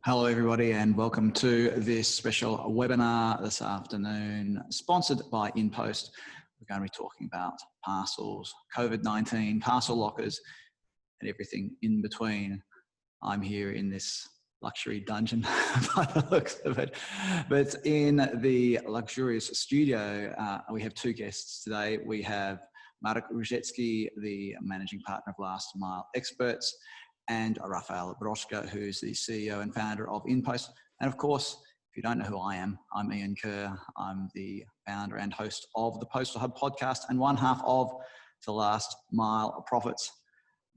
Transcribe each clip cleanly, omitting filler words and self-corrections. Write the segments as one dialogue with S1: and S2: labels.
S1: Hello everybody and welcome to this special webinar this afternoon, sponsored by InPost. We're going to be talking about parcels, COVID-19, parcel lockers and everything in between. I'm here in this luxury dungeon by the looks of it, but in the luxurious studio we have two guests today. We have Marek Różecki, the managing partner of Last Mile Experts, and Rafał Broszka, who's the CEO and founder of InPost. And of course, if you don't know who I am, I'm Ian Kerr. I'm the founder and host of the Postal Hub podcast and one half of The Last Mile Profits.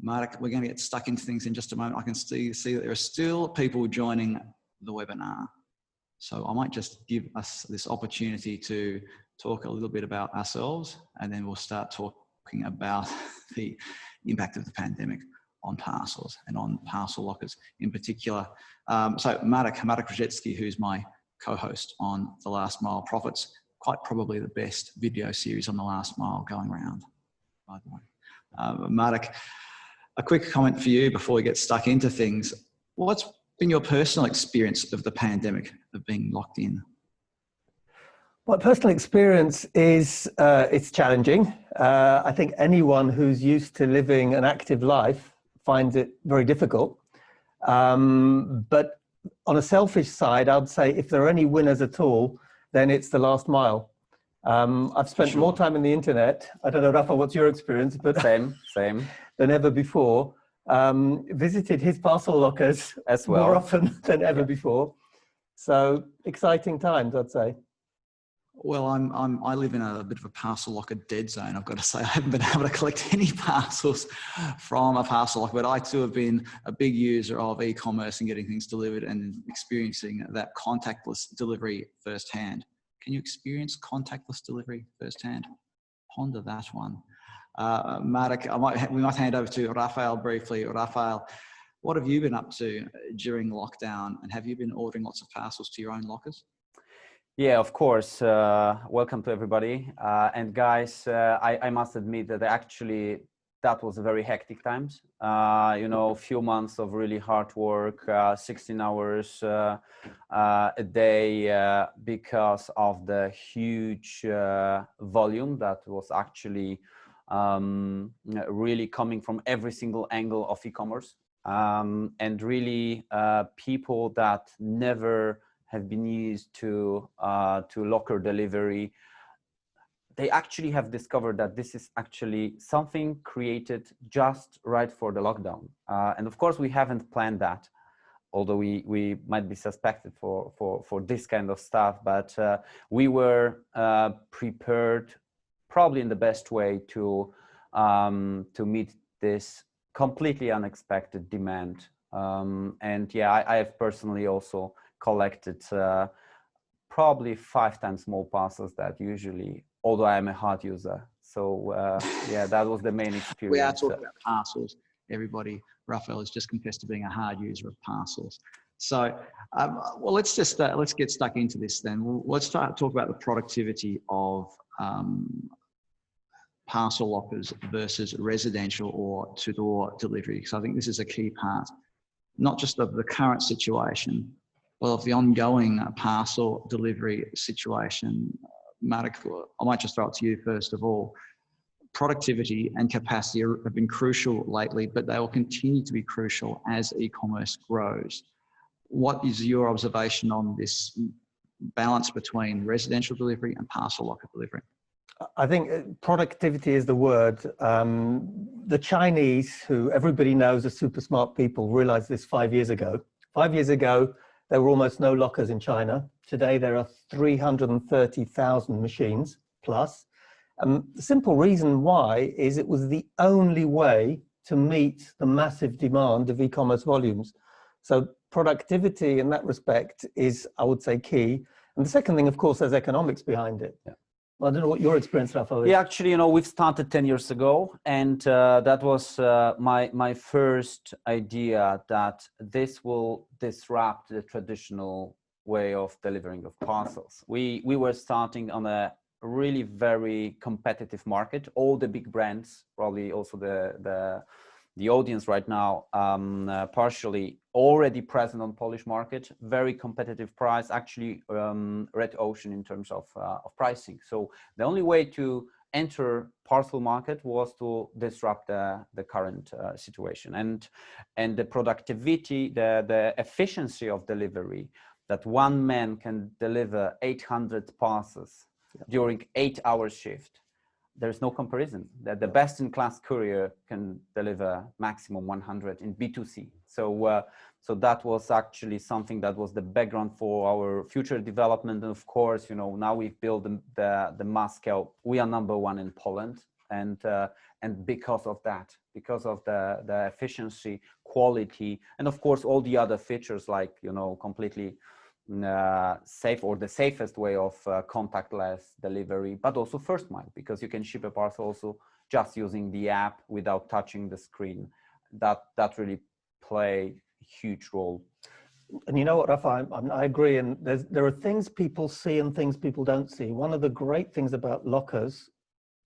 S1: Marek, we're going to get stuck into things in just a moment. I can see that there are still people joining the webinar. So I might just give us this opportunity to talk a little bit about ourselves, and then we'll start talking about the impact of the pandemic on parcels and on parcel lockers in particular. So Marek Różecki, who's my co-host on The Last Mile Profits, quite probably the best video series on the last mile going around, by the way. Marek, a quick comment for you before we get stuck into things. What's been your personal experience of the pandemic, of being locked in?
S2: My personal experience is it's challenging. I think anyone who's used to living an active life finds it very difficult. But on a selfish side, I would say if there are any winners at all, then it's the last mile. I've spent more time on the internet. I don't know, Rafa, what's your experience? But
S3: Same.
S2: Than ever before. Visited his parcel lockers
S3: as well,
S2: more often than ever before. So exciting times, I'd say.
S1: Well, I live in a bit of a parcel locker dead zone. I've got to say, I haven't been able to collect any parcels from a parcel locker, but I too have been a big user of e-commerce and getting things delivered and experiencing that contactless delivery firsthand. Can you experience contactless delivery firsthand? Ponder that one. Marek, we might hand over to Rafał briefly. Rafał, what have you been up to during lockdown, and have you been ordering lots of parcels to your own lockers?
S3: Yeah, of course. Welcome to everybody. And guys, I must admit that actually that was a very hectic times. A few months of really hard work, 16 hours a day, because of the huge volume that was actually really coming from every single angle of e-commerce. And really people that never have been used to locker delivery, they actually have discovered that this is actually something created just right for the lockdown. And of course, we haven't planned that, although we might be suspected for this kind of stuff, but we were prepared probably in the best way to meet this completely unexpected demand. And yeah, I have personally also collected probably 5 times more parcels than usually, although I'm a hard user. So yeah, that was the main experience.
S1: We are talking about parcels, everybody. Rafał has just confessed to being a hard user of parcels. So, well, let's get stuck into this then. Let's talk about the productivity of parcel lockers versus residential or to-door delivery, because I think this is a key part, not just of the current situation, but of the ongoing parcel delivery situation. Marek, I might just throw it to you first of all. Productivity and capacity have been crucial lately, but they will continue to be crucial as e-commerce grows. What is your observation on this balance between residential delivery and parcel locker delivery?
S2: I think productivity is the word. The Chinese, who everybody knows are super smart people, realized this 5 years ago. 5 years ago, there were almost no lockers in China. Today, there are 330,000 machines plus. The simple reason why is it was the only way to meet the massive demand of e-commerce volumes. So productivity in that respect is, I would say, key. And the second thing, of course, there's economics behind it. Yeah. I don't know what your experience, Rafa, is.
S3: Yeah, actually, we've started 10 years ago, and that was my first idea that this will disrupt the traditional way of delivering of parcels. We were starting on a really very competitive market. All the big brands, probably also the the audience right now, partially already present on Polish market, very competitive price, actually red ocean in terms of pricing. So the only way to enter parcel market was to disrupt the current situation, and the productivity, the efficiency of delivery, that one man can deliver 800 parcels during 8-hour shift. There's no comparison. That the best in class courier can deliver maximum 100 in B2C. So so that was actually something that was the background for our future development. And of course, you know, now we've built the mass scale. We are #1 in Poland, and because of that, because of the efficiency, quality, and of course all the other features, like, you know, completely safe, or the safest way of contactless delivery, but also first mile, because you can ship a parcel also just using the app without touching the screen. That really play a huge role.
S2: And you know what, Rafa, I agree. And there are things people see and things people don't see. One of the great things about lockers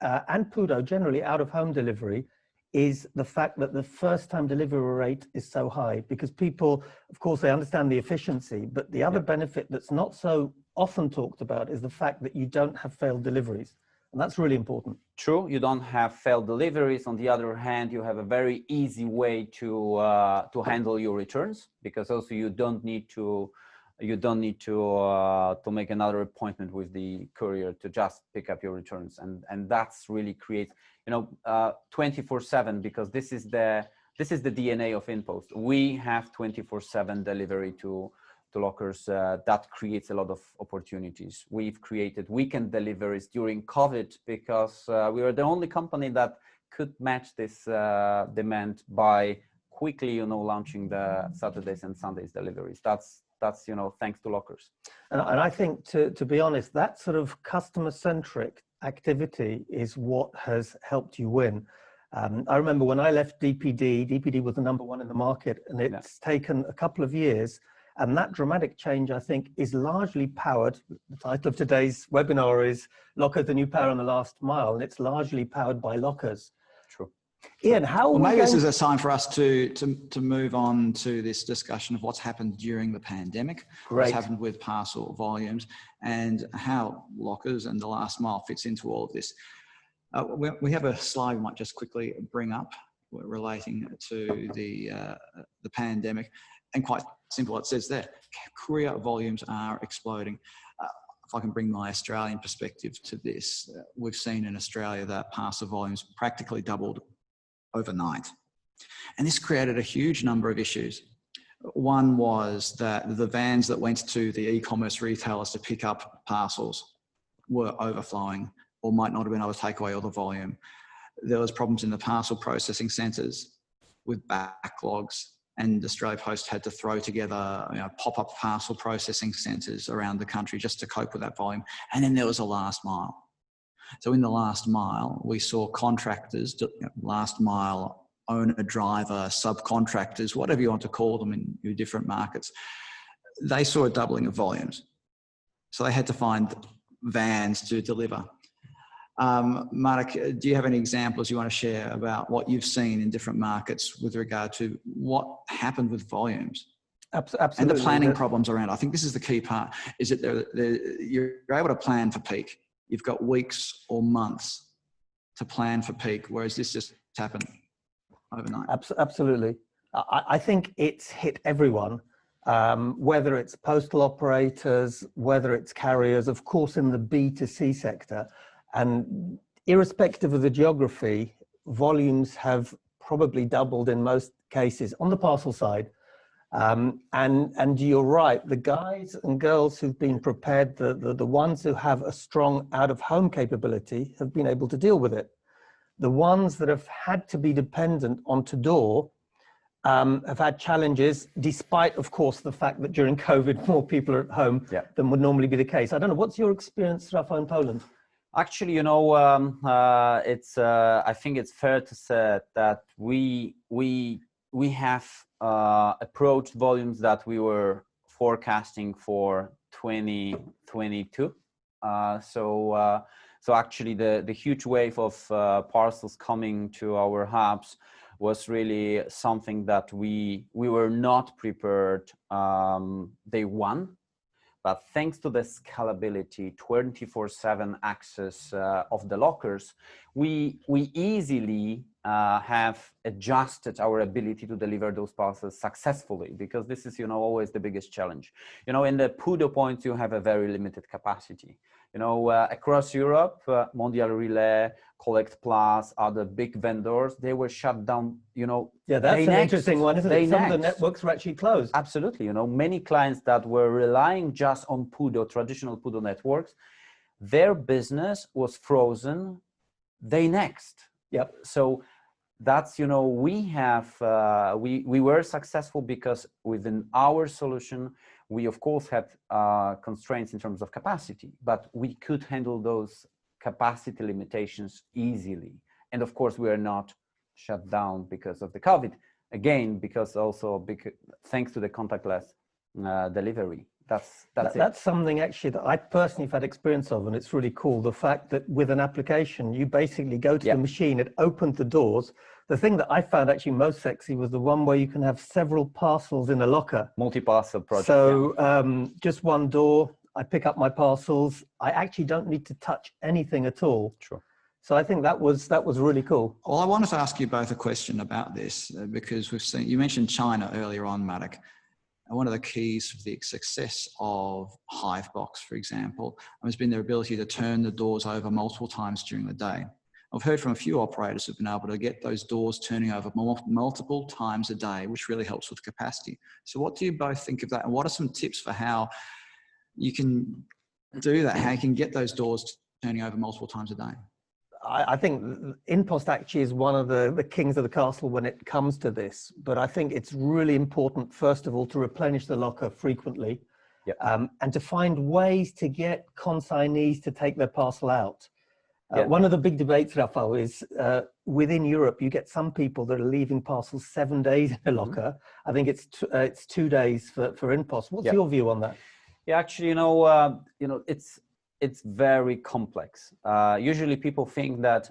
S2: and PUDO, generally out of home delivery, is the fact that the first time delivery rate is so high, because people, of course, they understand the efficiency, but the other benefit that's not so often talked about is the fact that you don't have failed deliveries. And that's really important.
S3: True, you don't have failed deliveries. On the other hand, you have a very easy way to handle your returns, because also you don't need to make another appointment with the courier to just pick up your returns, and that's really creates, you know, 24/7, because this is the DNA of InPost. We have 24/7 delivery to lockers. That creates a lot of opportunities. We've created weekend deliveries during COVID, because we were the only company that could match this demand by quickly, you know, launching the Saturdays and Sundays deliveries. That's, you know, thanks to lockers.
S2: And I think, to be honest, that sort of customer-centric activity is what has helped you win. I remember when I left DPD was the #1 in the market, and it's taken a couple of years. And that dramatic change, I think, is largely powered. The title of today's webinar is Locker, the New Power on the Last Mile, and it's largely powered by lockers.
S3: True.
S2: Ian, how
S1: well, maybe this is a sign for us to move on to this discussion of what's happened during the pandemic, what's happened with parcel volumes, and how lockers and the last mile fits into all of this. We have a slide we might just quickly bring up relating to the pandemic, and quite simple. It says there, courier volumes are exploding. If I can bring my Australian perspective to this, we've seen in Australia that parcel volumes practically doubled overnight. And this created a huge number of issues. One was that the vans that went to the e-commerce retailers to pick up parcels were overflowing, or might not have been able to take away all the volume. There was problems in the parcel processing centres with backlogs, and Australia Post had to throw together, you know, pop-up parcel processing centres around the country just to cope with that volume. And then there was a last mile. So in the last mile, we saw contractors, last mile owner, driver, subcontractors, whatever you want to call them in your different markets, they saw a doubling of volumes. So they had to find vans to deliver. Marek, do you have any examples you want to share about what you've seen in different markets with regard to what happened with volumes?
S2: Absolutely.
S1: And the planning problems around it? I think this is the key part, is that you're able to plan for peak. You've got weeks or months to plan for peak, whereas this just happened overnight.
S2: Absolutely. I think it's hit everyone, whether it's postal operators, whether it's carriers, of course, in the B2C sector. And irrespective of the geography, volumes have probably doubled in most cases on the parcel side. And you're right, the guys and girls who've been prepared, the ones who have a strong out-of-home capability, have been able to deal with it. The ones that have had to be dependent on to-door have had challenges, despite, of course, the fact that during COVID, more people are at home than would normally be the case. I don't know, what's your experience, Rafa, in Poland?
S3: Actually, you know, I think it's fair to say that we have approached volumes that we were forecasting for 2022. So actually the huge wave of parcels coming to our hubs was really something that we were not prepared day one. But thanks to the scalability, 24/7 access of the lockers, we easily have adjusted our ability to deliver those parcels successfully, because this is, always the biggest challenge. In the PUDO points, you have a very limited capacity. Across Europe, Mondial Relay, Collect Plus, other big vendors, they were shut down,
S2: Yeah, that's an interesting one, isn't it? Some of the networks were actually closed.
S3: Absolutely. Many clients that were relying just on PUDO, traditional PUDO networks, their business was frozen day next.
S2: Yep.
S3: So that's, we were successful because within our solution, we of course had constraints in terms of capacity, but we could handle those capacity limitations easily. And of course, we are not shut down because of the COVID. Again, because also thanks to the contactless delivery. That's
S2: something actually that I personally have had experience of, and it's really cool. The fact that with an application, you basically go to the machine, it opened the doors. The thing that I found actually most sexy was the one where you can have several parcels in a locker.
S3: Multi-parcel project.
S2: So just one door, I pick up my parcels. I actually don't need to touch anything at all.
S3: Sure.
S2: So I think that was really cool.
S1: Well, I wanted to ask you both a question about this because we've seen, you mentioned China earlier on, Marek. And one of the keys for the success of Hivebox, for example, has been their ability to turn the doors over multiple times during the day. I've heard from a few operators who've been able to get those doors turning over multiple times a day, which really helps with capacity. So what do you both think of that? And what are some tips for how you can do that, how you can get those doors turning over multiple times a day?
S2: I think InPost actually is one of the kings of the castle when it comes to this. But I think it's really important, first of all, to replenish the locker frequently.
S3: Yep.
S2: And to find ways to get consignees to take their parcel out.
S3: Yep.
S2: One of the big debates, Rafael, is within Europe, you get some people that are leaving parcels 7 days in a locker. I think it's 2 days for InPost. What's your view on that?
S3: Yeah, actually, it's very complex. Usually people think that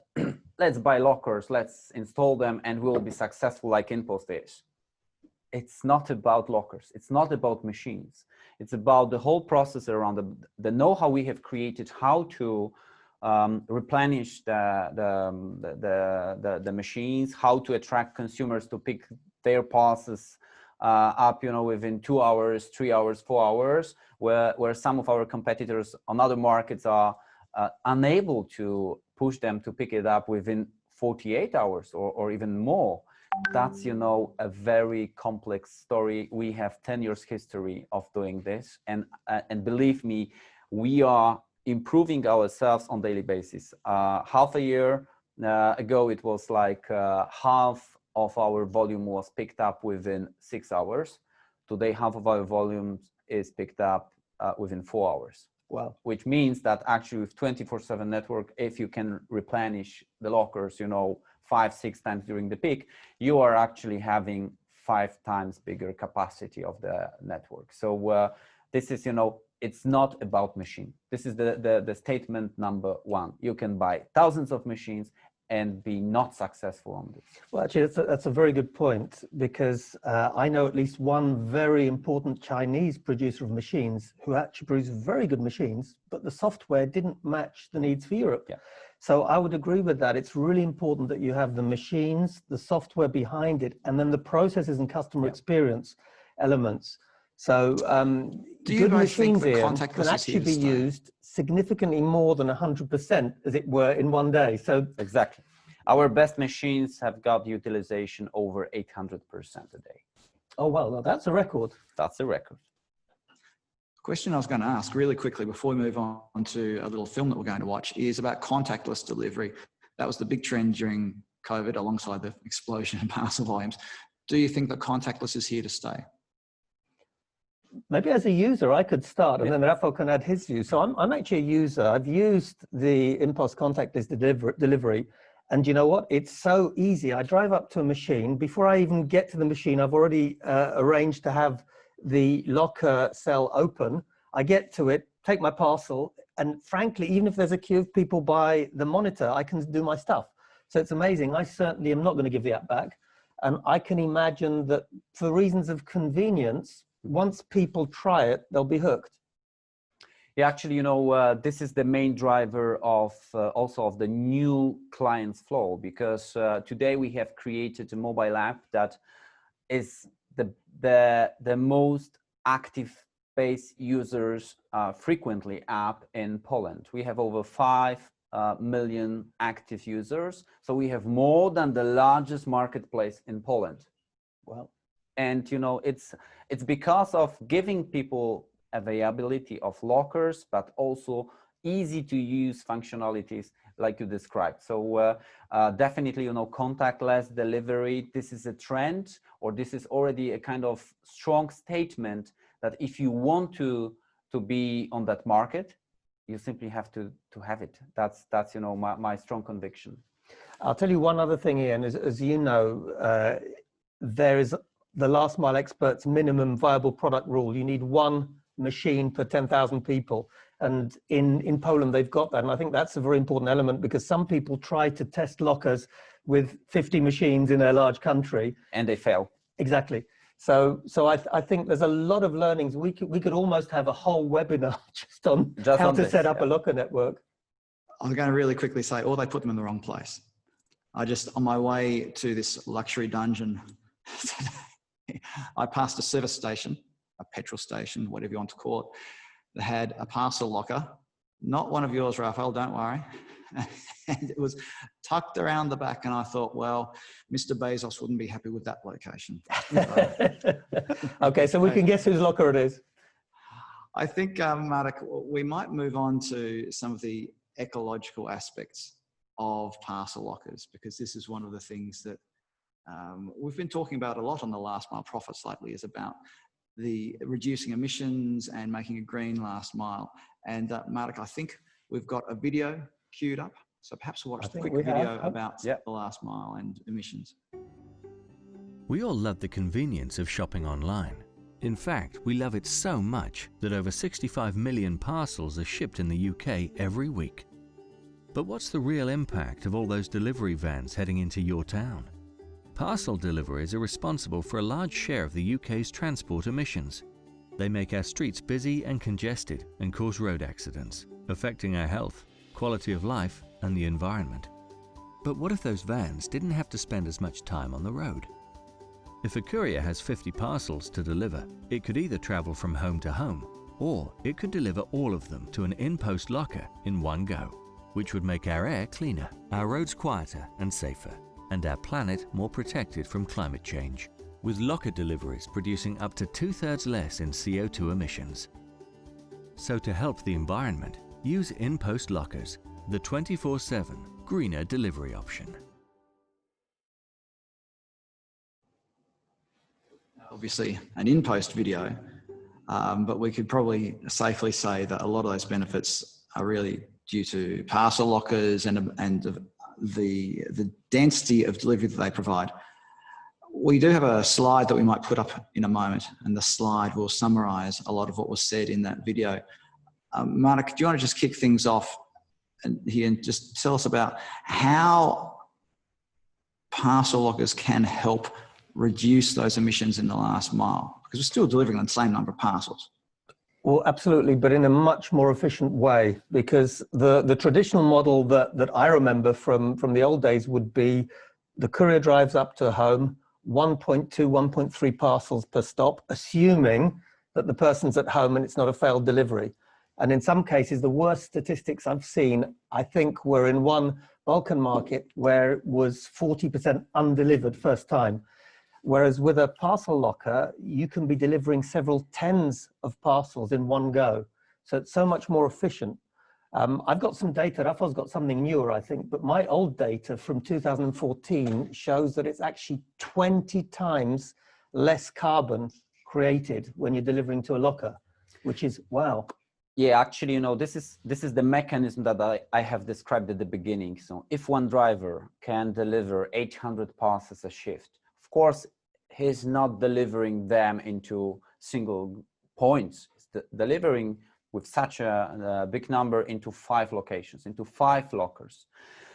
S3: let's buy lockers, let's install them, and we'll be successful like InPost is. It's not about lockers. It's not about machines. It's about the whole process around the know-how we have created, how to replenish the machines, how to attract consumers to pick their parcels up, within 2 hours, 3 hours, 4 hours, where some of our competitors on other markets are unable to push them to pick it up within 48 hours or even more. That's, a very complex story. We have 10 years history of doing this. And believe me, we are improving ourselves on a daily basis. Half a year ago, it was like half of our volume was picked up within 6 hours. Today, half of our volume is picked up within 4 hours.
S2: Wow.
S3: Which means that actually with 24/7 network, if you can replenish the lockers, 5-6 times during the peak, you are actually having 5 times bigger capacity of the network. So this is, it's not about machine. This is the statement number one. You can buy thousands of machines and be not successful on this.
S2: Well, actually, that's a very good point, because I know at least one very important Chinese producer of machines who actually produced very good machines, but the software didn't match the needs for Europe.
S3: Yeah.
S2: So I would agree with that. It's really important that you have the machines, the software behind it, and then the processes and customer experience elements. So good machines here can actually be used significantly more than 100%, as it were, in one day. So
S3: exactly. Our best machines have got utilization over 800% a day.
S2: Oh, well, that's a record.
S3: That's a record.
S1: Question I was going to ask really quickly before we move on to a little film that we're going to watch is about contactless delivery. That was the big trend during COVID alongside the explosion in parcel volumes. Do you think that contactless is here to stay?
S2: Maybe as a user, I could start, and then Rafael can add his view. So I'm actually a user. I've used the InPost contactless delivery, and you know what? It's so easy. I drive up to a machine. Before I even get to the machine, I've already arranged to have the locker cell open. I get to it, take my parcel, and frankly, even if there's a queue of people by the monitor, I can do my stuff. So it's amazing. I certainly am not going to give the app back. And I can imagine that for reasons of convenience, once people try it, they'll be hooked.
S3: Yeah, actually, this is the main driver of also of the new clients flow, because today we have created a mobile app that is the most active base users frequently app in Poland. We have over 5 million active users, so we have more than the largest marketplace in Poland.
S2: Well,
S3: and it's because of giving people availability of lockers, but also easy to use functionalities like you described. So definitely, contactless delivery, this is a trend, or this is already a kind of strong statement that if you want to be on that market, you simply have to have it. That's my strong conviction.
S2: I'll tell you one other thing, Ian, as you know, there is the last mile experts minimum viable product rule. You need one machine per 10,000 people. And in Poland, they've got that. And I think that's a very important element, because some people try to test lockers with 50 machines in a large country.
S3: And they fail.
S2: Exactly. So I think there's a lot of learnings. We could almost have a whole webinar just on how to set up a locker network.
S1: I'm going to really quickly say, or they put them in the wrong place. On my way to this luxury dungeon, I passed a service station, a petrol station, whatever you want to call it, that had a parcel locker. Not one of yours, Raphael, don't worry. And it was tucked around the back, and I thought, well, Mr. Bezos wouldn't be happy with that location.
S2: Okay, so we can guess whose locker it is.
S1: I think, Marek, we might move on to some of the ecological aspects of parcel lockers, because this is one of the things that we've been talking about a lot on the Last Mile Profits lately, is about the reducing emissions and making a green last mile. And Marek, I think we've got a video queued up. So perhaps we'll watch a quick video about the last mile and emissions.
S4: We all love the convenience of shopping online. In fact, we love it so much that over 65 million parcels are shipped in the UK every week. But what's the real impact of all those delivery vans heading into your town? Parcel deliveries are responsible for a large share of the UK's transport emissions. They make our streets busy and congested and cause road accidents, affecting our health, quality of life, and the environment. But what if those vans didn't have to spend as much time on the road? If a courier has 50 parcels to deliver, it could either travel from home to home, or it could deliver all of them to an InPost locker in one go, which would make our air cleaner, our roads quieter and safer, and our planet more protected from climate change, with locker deliveries producing up to 2/3 less in CO2 emissions. So to help the environment, use InPost lockers, the 24/7 greener delivery option.
S1: Obviously an InPost video, but we could probably safely say that a lot of those benefits are really due to parcel lockers and the density of delivery that they provide. We do have a slide that we might put up in a moment, and the slide will summarize a lot of what was said in that video. Marek, do you want to just kick things off here and just tell us about how parcel lockers can help reduce those emissions in the last mile? Because we're still delivering the same number of parcels.
S2: Well, absolutely, but in a much more efficient way, because the traditional model that I remember from the old days would be the courier drives up to home, 1.2, 1.3 parcels per stop, assuming that the person's at home and it's not a failed delivery. And in some cases, the worst statistics I've seen, I think, were in one Balkan market where it was 40% undelivered first time. Whereas with a parcel locker, you can be delivering several tens of parcels in one go. So it's so much more efficient. I've got some data, Rafa's got something newer, I think, but my old data from 2014 shows that it's actually 20 times less carbon created when you're delivering to a locker, which is wow.
S3: Yeah, actually, this is the mechanism that I have described at the beginning. So if one driver can deliver 800 parcels a shift, of course, he's not delivering them into single points. He's delivering with such a big number into 5 locations, into 5 lockers.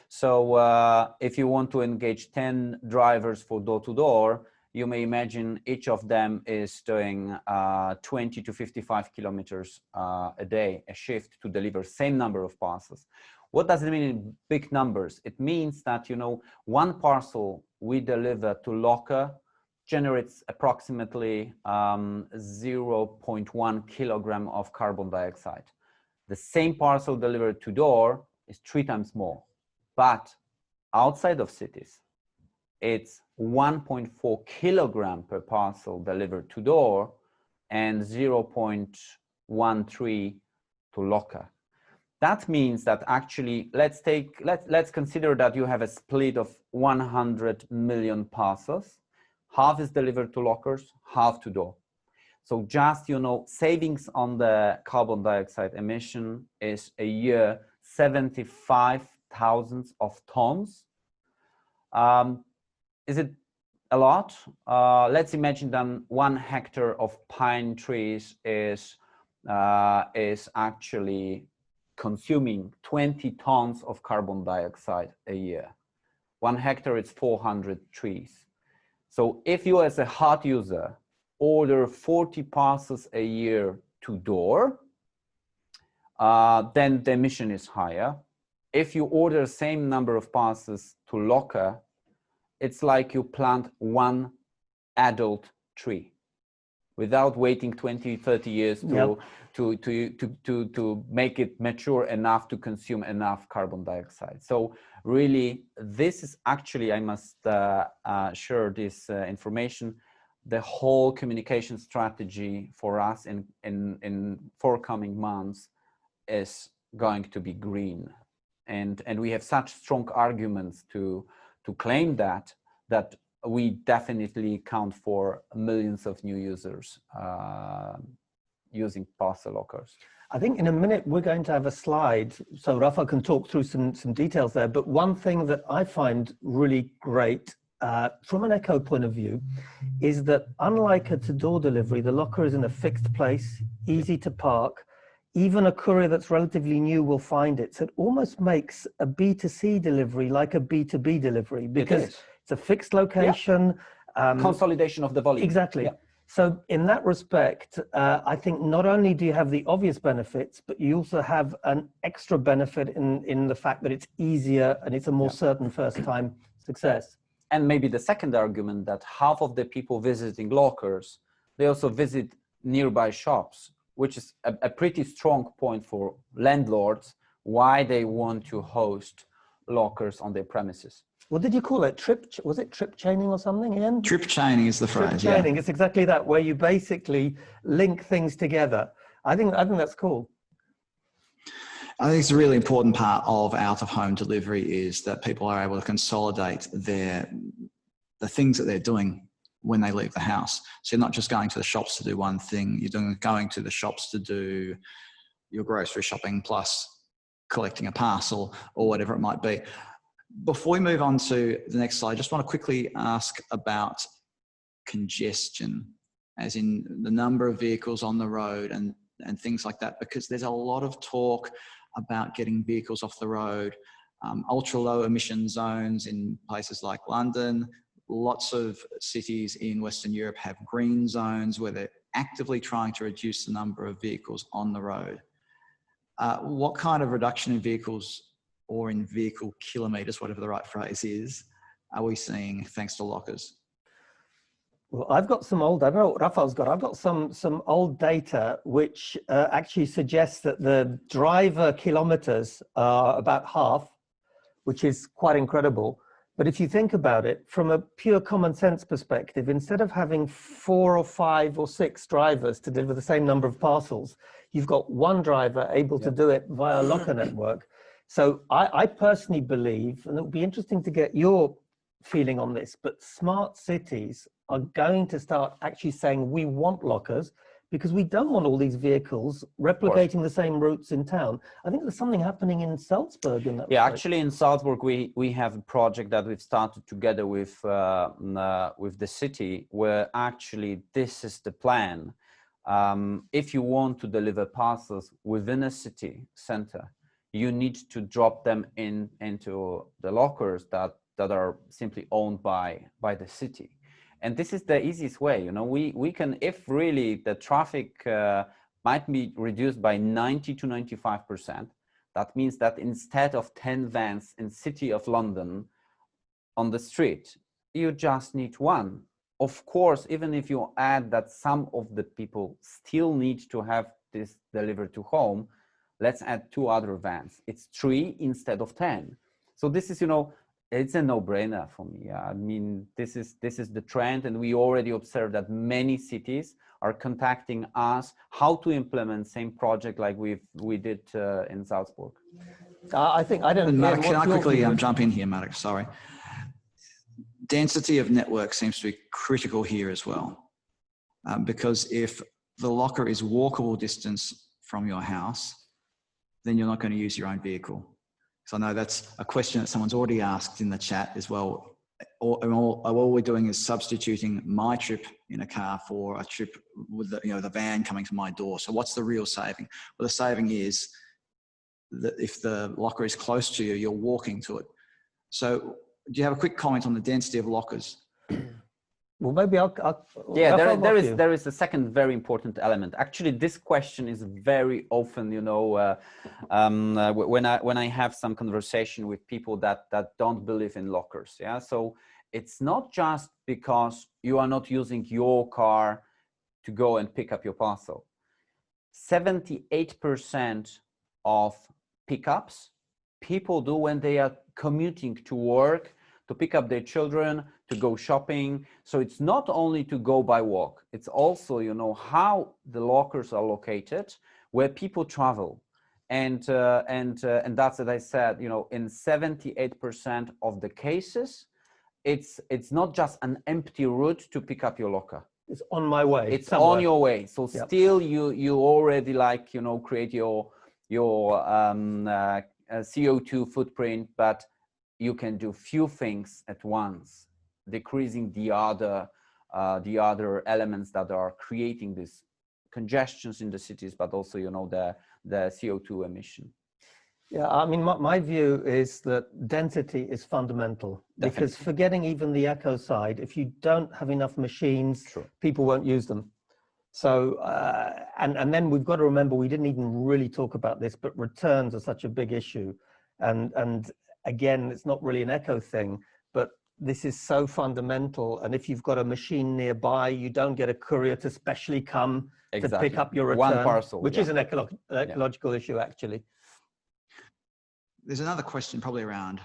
S3: So if you want to engage 10 drivers for door-to-door, you may imagine each of them is doing 20 to 55 kilometers a day, a shift, to deliver same number of parcels. What does it mean in big numbers? It means that, you know, one parcel we deliver to locker generates approximately 0.1 kilogram of carbon dioxide. The same parcel delivered to door is 3 times more. But outside of cities, it's 1.4 kilogram per parcel delivered to door and 0.13 to locker. That means that actually, let's consider that you have a split of 100 million parcels. Half is delivered to lockers, half to door. So just, you know, savings on the carbon dioxide emission is a year 75,000 of tons. Is it a lot? Let's imagine then 1 hectare of pine trees is actually consuming 20 tons of carbon dioxide a year. 1 hectare is 400 trees. So if you as a hot user order 40 parcels a year to door, then the emission is higher. If you order the same number of parcels to locker, it's like you plant 1 adult tree without waiting 20, 30 years to make it mature enough to consume enough carbon dioxide. So really, this is actually, I must share this information, the whole communication strategy for us in forthcoming months is going to be green. And we have such strong arguments to claim that we definitely count for millions of new users using parcel lockers.
S2: I think in a minute we're going to have a slide, so Rafa can talk through some details there. But one thing that I find really great from an eco point of view is that unlike a to-door delivery, the locker is in a fixed place, easy to park. Even a courier that's relatively new will find it. So it almost makes a B2C delivery like a B2B delivery, because it's a fixed location.
S3: Consolidation of the volume.
S2: Exactly. Yeah. So in that respect, I think not only do you have the obvious benefits, but you also have an extra benefit in the fact that it's easier and it's a more certain first time success.
S3: And maybe the second argument, that half of the people visiting lockers, they also visit nearby shops, which is a pretty strong point for landlords, why they want to host lockers on their premises.
S2: What did you call it? Was it trip chaining or something, Ian?
S1: Trip chaining is the phrase.
S2: Trip chaining, it's exactly that, where you basically link things together. I think that's cool.
S1: I think it's a really important part of out-of-home delivery is that people are able to consolidate the things that they're doing when they leave the house. So you're not just going to the shops to do one thing, you're going to the shops to do your grocery shopping plus collecting a parcel or whatever it might be. Before we move on to the next slide, I just want to quickly ask about congestion, as in the number of vehicles on the road and things like that, because there's a lot of talk about getting vehicles off the road, ultra low emission zones in places like London. Lots of cities in Western Europe have green zones where they're actively trying to reduce the number of vehicles on the road. What kind of reduction in vehicles or in vehicle kilometres, whatever the right phrase is, are we seeing thanks to lockers?
S2: Well, I've got some old, I don't know what Rafael's got, I've got some old data which actually suggests that the driver kilometres are about half, which is quite incredible. But if you think about it, from a pure common sense perspective, instead of having 4 or 5 or 6 drivers to deliver the same number of parcels, you've got one driver able to do it via a locker network. So I personally believe, and it would be interesting to get your feeling on this, but smart cities are going to start actually saying we want lockers because we don't want all these vehicles replicating the same routes in town. I think there's something happening in Salzburg in that.
S3: Yeah, actually in Salzburg, we have a project that we've started together with the city, where actually this is the plan. If you want to deliver parcels within a city center, you need to drop them into the lockers that are simply owned by the city. And this is the easiest way. You know, we can, if really the traffic might be reduced by 90 to 95%, that means that instead of 10 vans in City of London on the street, you just need one. Of course, even if you add that some of the people still need to have this delivered to home, let's add 2 other vans. It's 3 instead of 10. So this is, you know, it's a no-brainer for me. I mean, this is the trend, and we already observed that many cities are contacting us how to implement same project like we did in Salzburg.
S2: I think I don't.
S1: And
S2: Ian,
S1: Marek, can I
S2: what's your
S1: quickly
S2: view?
S1: jump in here, Marek? Sorry. Density of network seems to be critical here as well, because if the locker is walkable distance from your house, then you're not going to use your own vehicle. So I know that's a question that someone's already asked in the chat as well. All we're doing is substituting my trip in a car for a trip with the van coming to my door. So what's the real saving? Well, the saving is that if the locker is close to you, you're walking to it. So do you have a quick comment on the density of lockers?
S2: Well, maybe I'll
S3: Yeah,
S2: I'll
S3: there is a second very important element. Actually, this question is very often, you know, when I have some conversation with people that don't believe in lockers. Yeah, so it's not just because you are not using your car to go and pick up your parcel. 78% of pickups people do when they are commuting to work, to pick up their children, to go shopping. So it's not only to go by walk, it's also, you know, how the lockers are located, where people travel. And that's what I said, you know, in 78% of the cases, it's not just an empty route to pick up your locker.
S2: It's on my way.
S3: It's
S2: somewhere.
S3: on your way. So
S2: Yep.
S3: still you already, like, you know, create your CO2 footprint, but you can do few things at once, decreasing the other elements that are creating these congestions in the cities, but also, you know, the CO2 emission.
S2: Yeah, I mean, my view is that density is fundamental.
S3: Definitely.
S2: Because forgetting even the eco side, if you don't have enough machines,
S3: True.
S2: people won't use them. So, and then we've got to remember, we didn't even really talk about this, but returns are such a big issue. And again, it's not really an eco thing, but this is so fundamental. And if you've got a machine nearby, you don't get a courier to specially come to pick up your return,
S3: one parcel,
S2: which
S3: yeah.
S2: is an ecological issue, actually.
S1: There's another question probably around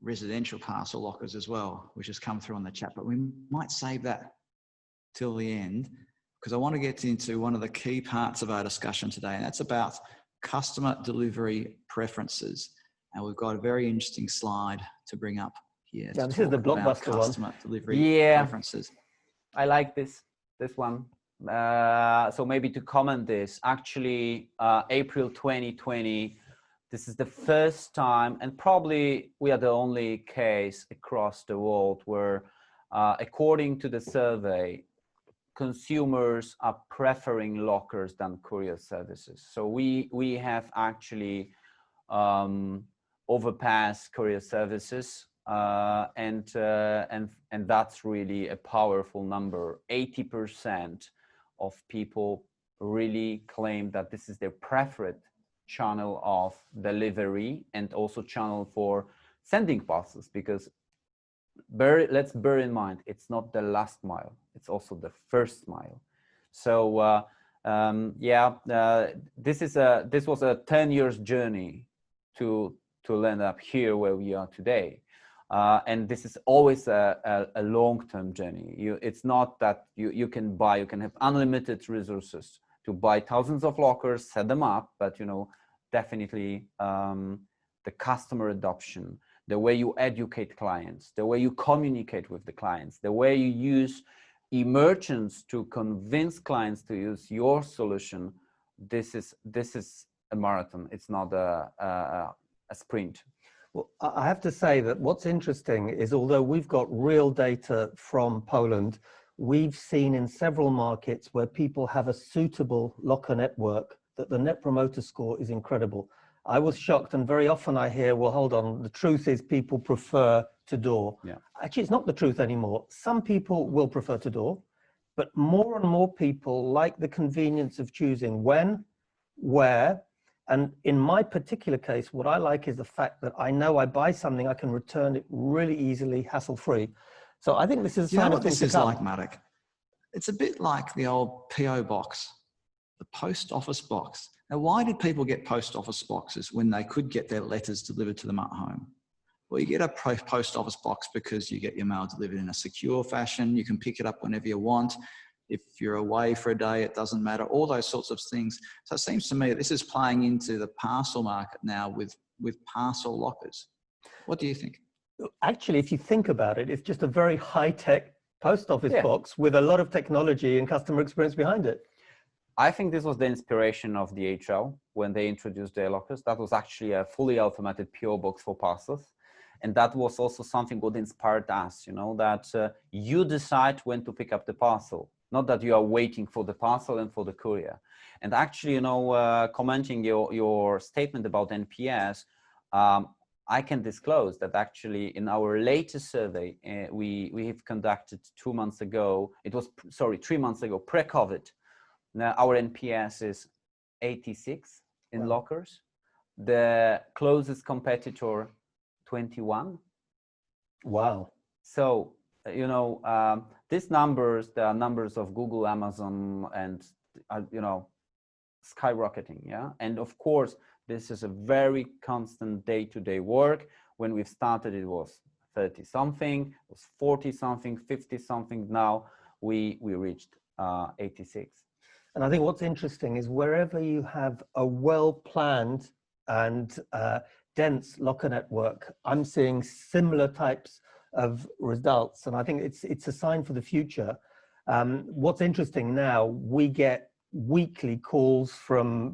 S1: residential parcel lockers as well, which has come through on the chat, but we might save that till the end, because I want to get into one of the key parts of our discussion today, and that's about customer delivery preferences. And we've got a very interesting slide to bring up here.
S2: Yeah, this is the blockbuster one.
S1: Customer delivery preferences.
S3: I like this one. So maybe to comment this, actually, April 2020, this is the first time, and probably we are the only case across the world where, according to the survey, consumers are preferring lockers than courier services. So we have actually overpassed courier services, and that's really a powerful number. 80% of people really claim that this is their preferred channel of delivery, and also channel for sending parcels, because let's bear in mind, it's not the last mile, it's also the first mile. So this was a 10 years journey to land up here where we are today, and this is always a long-term journey. It's not that you can have unlimited resources to buy thousands of lockers, set them up, but, you know, definitely the customer adoption, the way you educate clients, the way you communicate with the clients, the way you use merchants to convince clients to use your solution, this is a marathon. It's not a sprint.
S2: Well, I have to say that what's interesting is, although we've got real data from Poland, we've seen in several markets where people have a suitable locker network that the Net Promoter Score is incredible. I was shocked, and very often I hear, well, hold on, the truth is people prefer to door.
S3: Yeah.
S2: Actually, it's not the truth anymore. Some people will prefer to door, but more and more people like the convenience of choosing when, where, and in my particular case, what I like is the fact that I know I buy something, I can return it really easily, hassle-free. So I think this is a
S1: You know
S2: sign
S1: what
S2: of things
S1: this
S2: to
S1: is
S2: come.
S1: like, Marek? It's a bit like the old PO box, the post office box. Now, why did people get post office boxes when they could get their letters delivered to them at home? Well, you get a post office box because you get your mail delivered in a secure fashion. You can pick it up whenever you want. If you're away for a day, it doesn't matter, all those sorts of things. So it seems to me that this is playing into the parcel market now with parcel lockers. What do you think?
S2: Actually, if you think about it, it's just a very high-tech post office box with a lot of technology and customer experience behind it.
S3: I think this was the inspiration of DHL when they introduced their lockers. That was actually a fully automated PO box for parcels. And that was also something what inspired us, you know, that you decide when to pick up the parcel, not that you are waiting for the parcel and for the courier. And actually, you know, commenting your statement about NPS, I can disclose that actually in our latest survey, we have conducted 2 months ago, it was, sorry, 3 months ago, pre-COVID. Now our NPS is 86 in lockers. The closest competitor, 21.
S2: Wow.
S3: So, you know, these numbers, there are numbers of Google, Amazon, and, you know, skyrocketing, yeah? And of course, this is a very constant day-to-day work. When we've started, it was 30-something, it was 40-something, 50-something. Now we reached 86.
S2: And I think what's interesting is wherever you have a well-planned and dense locker network, I'm seeing similar types of results. And I think it's a sign for the future. What's interesting now, we get weekly calls from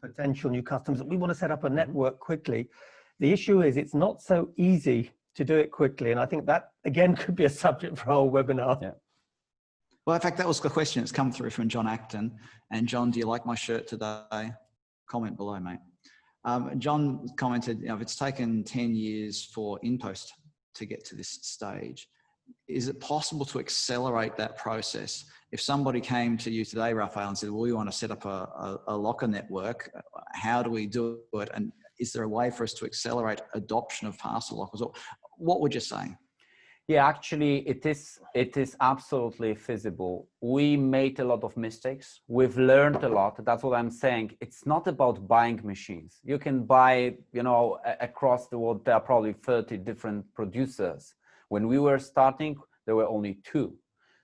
S2: potential new customers that we want to set up a network quickly. The issue is it's not so easy to do it quickly. And I think that, again, could be a subject for our webinar.
S3: Yeah.
S1: Well, in fact, that was the question that's come through from John Acton. And John, do you like my shirt today? Comment below, mate. John commented, you know, if it's taken 10 years for InPost to get to this stage, is it possible to accelerate that process? If somebody came to you today, Raphael, and said, well, we want to set up a locker network, how do we do it? And is there a way for us to accelerate adoption of parcel lockers? Or what would you say?
S3: Yeah, actually, it is absolutely feasible. We made a lot of mistakes. We've learned a lot. That's what I'm saying. It's not about buying machines. You can buy, you know, across the world, there are probably 30 different producers. When we were starting, there were only 2.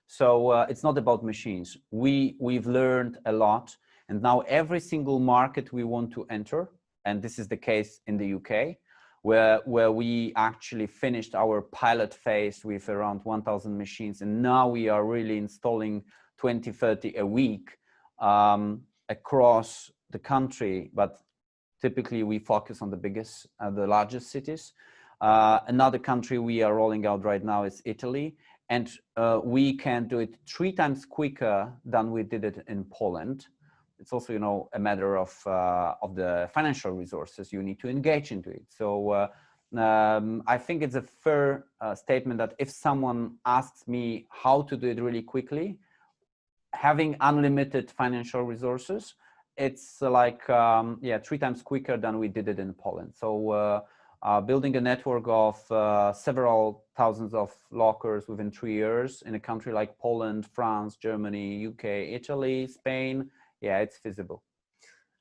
S3: So it's not about machines. We've learned a lot. And now every single market we want to enter, and this is the case in the UK, where we actually finished our pilot phase with around 1,000 machines. And now we are really installing 20, 30 a week across the country. But typically we focus on the biggest, the largest cities. Another country we are rolling out right now is Italy. And we can do it 3 times quicker than we did it in Poland. It's also, you know, a matter of the financial resources you need to engage into it. So I think it's a fair statement that if someone asks me how to do it really quickly, having unlimited financial resources, it's like, yeah, 3 times quicker than we did it in Poland. So building a network of several thousands of lockers within 3 years in a country like Poland, France, Germany, UK, Italy, Spain, yeah, it's feasible.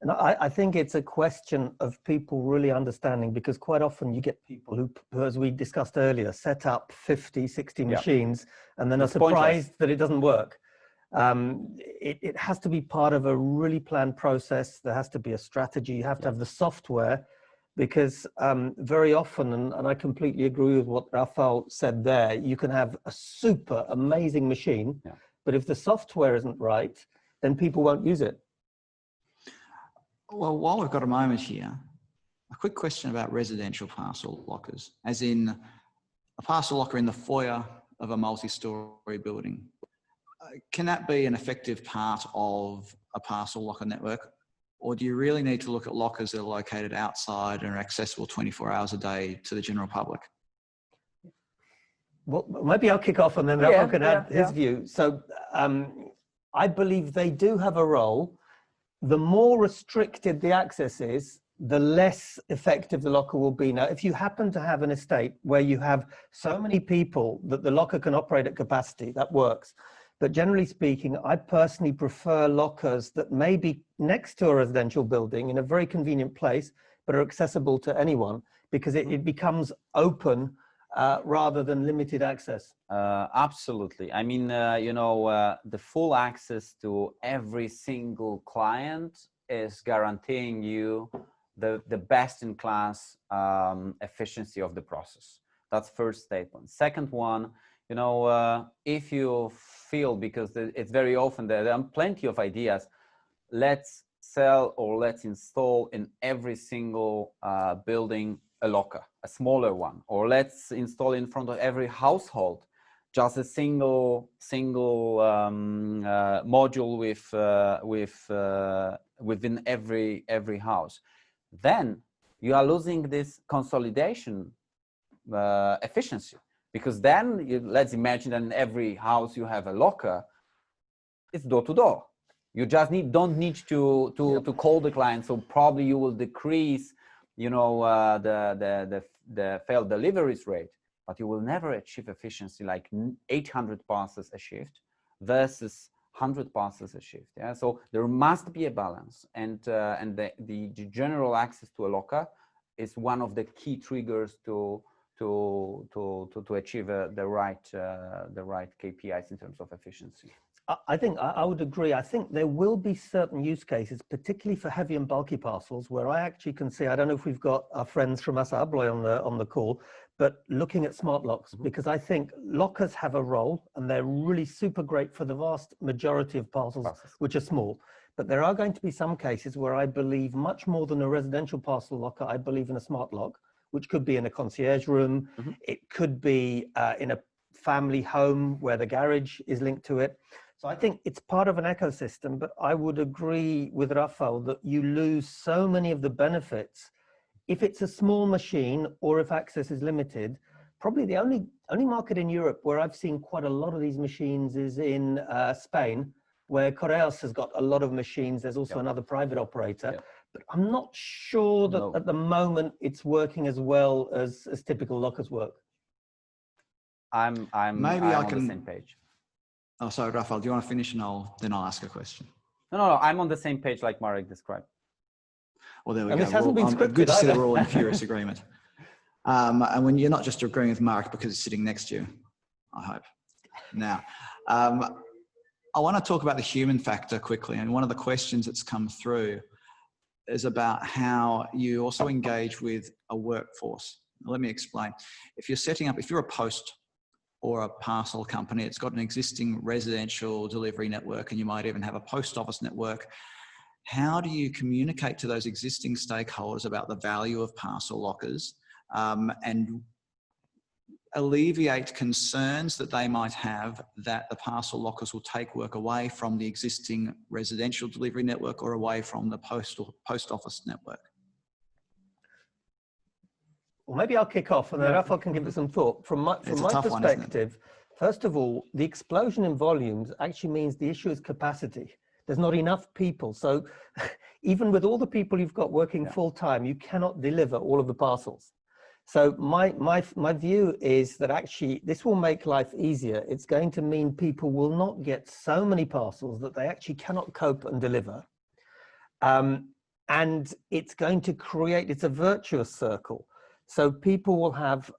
S2: And I think it's a question of people really understanding, because quite often you get people who, as we discussed earlier, set up 50, 60 machines and then are surprised that it doesn't work. It has to be part of a really planned process. There has to be a strategy. You have to have the software, because very often, and I completely agree with what Raphael said there, you can have a super amazing machine, but if the software isn't right, then people won't use it.
S1: Well, while we've got a moment here, a quick question about residential parcel lockers, as in a parcel locker in the foyer of a multi-story building. Can that be an effective part of a parcel locker network? Or do you really need to look at lockers that are located outside and are accessible 24 hours a day to the general public?
S2: Well, maybe I'll kick off and then Rafa can add his view. So I believe they do have a role. The more restricted the access is, the less effective the locker will be. Now, if you happen to have an estate where you have so many people that the locker can operate at capacity, that works. But generally speaking, I personally prefer lockers that may be next to a residential building in a very convenient place, but are accessible to anyone, because it becomes open rather than limited access.
S3: Absolutely. I mean, the full access to every single client is guaranteeing you the best-in-class efficiency of the process. That's first statement. Second one, if you feel, because it's very often there are plenty of ideas, let's sell or let's install in every single building a locker, a smaller one, or let's install in front of every household just a single module within every house. Then you are losing this consolidation efficiency, because then let's imagine that in every house you have a locker. It's door to door. You just don't need to call the client, so probably you will decrease the failed deliveries rate, but you will never achieve efficiency like 800 parcels a shift versus 100 parcels a shift. Yeah, so there must be a balance, and the general access to a locker is one of the key triggers to achieve the right KPIs in terms of efficiency.
S2: I think I would agree. I think there will be certain use cases, particularly for heavy and bulky parcels, where I actually can see, I don't know if we've got our friends from Assa Abloy on the call, but looking at smart locks, because I think lockers have a role and they're really super great for the vast majority of parcels, which are small. But there are going to be some cases where I believe much more than a residential parcel locker, I believe in a smart lock, which could be in a concierge room. It could be in a family home where the garage is linked to it. So I think it's part of an ecosystem, but I would agree with Rafael that you lose so many of the benefits. If it's a small machine or if access is limited, probably the only market in Europe where I've seen quite a lot of these machines is in Spain, where Correos has got a lot of machines. There's also another private operator, but I'm not sure that at the moment it's working as well as typical lockers work.
S3: I'm on the same page.
S1: Oh, sorry, Rafael, do you want to finish and then I'll ask a question?
S3: No, I'm on the same page like Marek described.
S1: Well, there we
S2: and
S1: go.
S2: This hasn't been scripted
S1: good to see that
S2: either.
S1: we're all in furious agreement. And when you're not just agreeing with Marek because he's sitting next to you, I hope. Now, I want to talk about the human factor quickly. And one of the questions that's come through is about how you also engage with a workforce. Let me explain. If you're a post or a parcel company, it's got an existing residential delivery network, and you might even have a post office network. How do you communicate to those existing stakeholders about the value of parcel lockers and alleviate concerns that they might have that the parcel lockers will take work away from the existing residential delivery network or away from the post office network?
S2: Well, maybe I'll kick off and then Rafael can give it some thought. From my perspective, first of all, the explosion in volumes actually means the issue is capacity. There's not enough people. So even with all the people you've got working full time, you cannot deliver all of the parcels. So my view is that actually this will make life easier. It's going to mean people will not get so many parcels that they actually cannot cope and deliver. And it's going to create, it's a virtuous circle. So people will have,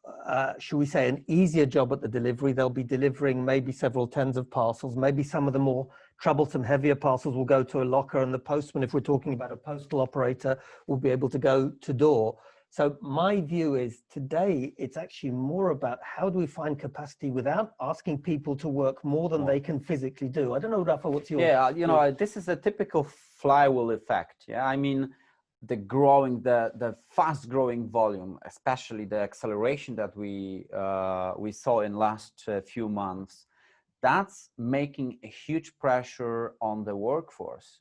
S2: should we say, an easier job at the delivery. They'll be delivering maybe several tens of parcels. Maybe some of the more troublesome, heavier parcels will go to a locker, and the postman, if we're talking about a postal operator, will be able to go to door. So my view is today, it's actually more about how do we find capacity without asking people to work more than they can physically do. I don't know, Rafa, what's your...
S3: Yeah, this is a typical flywheel effect. Yeah, I mean, the fast growing volume, especially the acceleration that we saw in last few months, that's making a huge pressure on the workforce.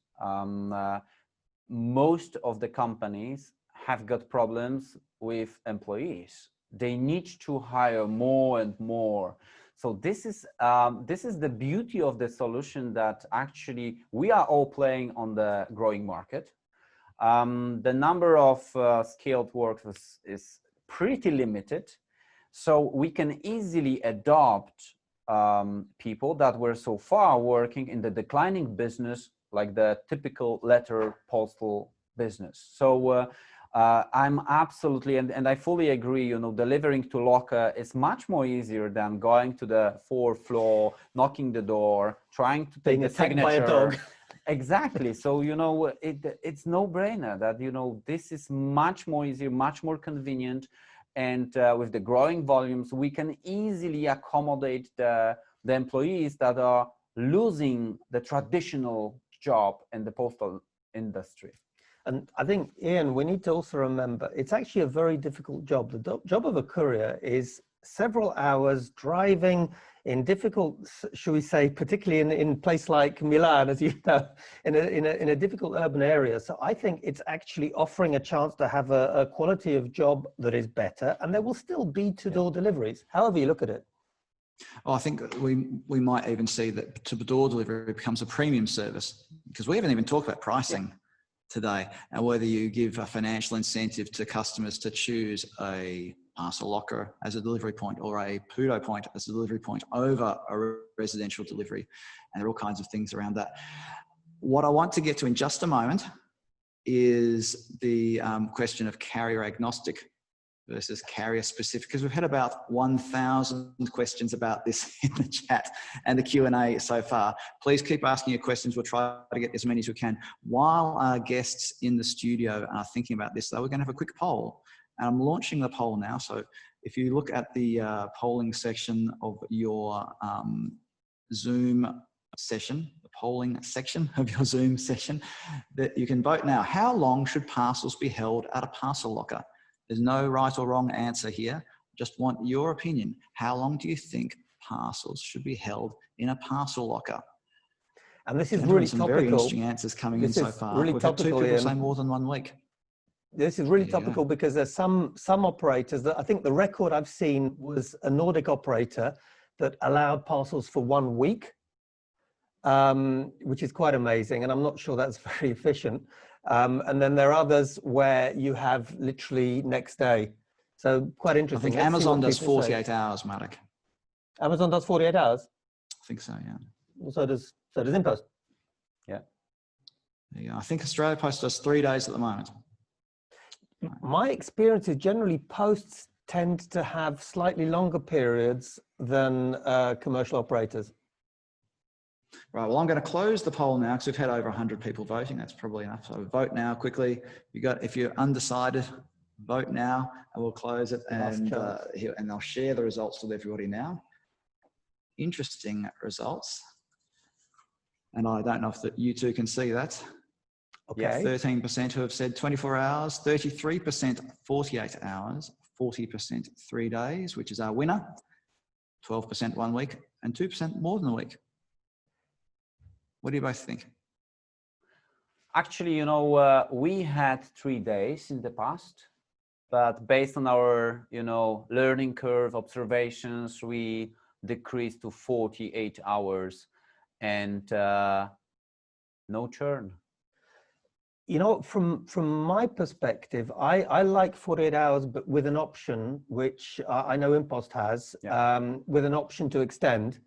S3: most of the companies have got problems with employees. They need to hire more and more. So this is the beauty of the solution, that actually we are all playing on the growing market. The number of skilled workers is pretty limited. So we can easily adopt people that were so far working in the declining business, like the typical letter postal business. So I'm absolutely, and I fully agree, you know, delivering to locker is much more easier than going to the fourth floor, knocking the door, trying to take the signature.
S2: By a dog.
S3: Exactly. So, you know, it's no brainer that, you know, this is much more easier, much more convenient. And with the growing volumes, we can easily accommodate the employees that are losing the traditional job in the postal industry.
S2: And I think, Ian, we need to also remember, it's actually a very difficult job. The job of a courier is several hours driving in difficult, should we say, particularly in a place like Milan, as you know, in a difficult urban area. So I think it's actually offering a chance to have a quality of job that is better, and there will still be to-door deliveries, however you look at it.
S1: Oh, I think we might even see that to-door delivery becomes a premium service, because we haven't even talked about pricing today, and whether you give a financial incentive to customers to choose a parcel locker as a delivery point or a PUDO point as a delivery point over a residential delivery. And there are all kinds of things around that. What I want to get to in just a moment is the question of carrier agnostic versus carrier specific, because we've had about 1,000 questions about this in the chat and the Q&A so far. Please keep asking your questions. We'll try to get as many as we can. While our guests in the studio are thinking about this, though, we're going to have a quick poll. And I'm launching the poll now. So if you look at the polling section of your Zoom session, the polling section of your Zoom session, that you can vote now. How long should parcels be held at a parcel locker? There's no right or wrong answer here. Just want your opinion. How long do you think parcels should be held in a parcel locker?
S2: And this is really
S1: some
S2: topical.
S1: Very interesting answers coming in so far.
S2: Really
S1: We've had
S2: topical,
S1: 2 people
S2: Ian.
S1: say more than 1 week.
S2: This is really topical because there's some operators that I think the record I've seen was a Nordic operator that allowed parcels for 1 week, which is quite amazing. And I'm not sure that's very efficient. And then there are others where you have literally next day. So quite interesting.
S1: I think Amazon does 48 hours, Marek.
S2: Amazon does 48 hours?
S1: I think so, yeah.
S2: Well, so does InPost.
S3: Yeah.
S1: There you go. I think Australia Post does 3 days at the moment.
S2: My experience is generally posts tend to have slightly longer periods than commercial operators.
S1: Right, well, I'm going to close the poll now because we've had over 100 people voting. That's probably enough. So vote now quickly. If you're undecided, vote now, and we'll close it. And I'll share the results with everybody now. Interesting results. And I don't know if you two can see that.
S2: Okay.
S1: 13% who have said 24 hours, 33% 48 hours, 40% 3 days, which is our winner, 12% 1 week, and 2% more than a week. What do you both think?
S3: Actually, you know, we had 3 days in the past, but based on our, you know, learning curve observations, we decreased to 48 hours and no churn.
S2: You know, from my perspective, I like 48 hours, but with an option, which I know InPost has, with an option to extend,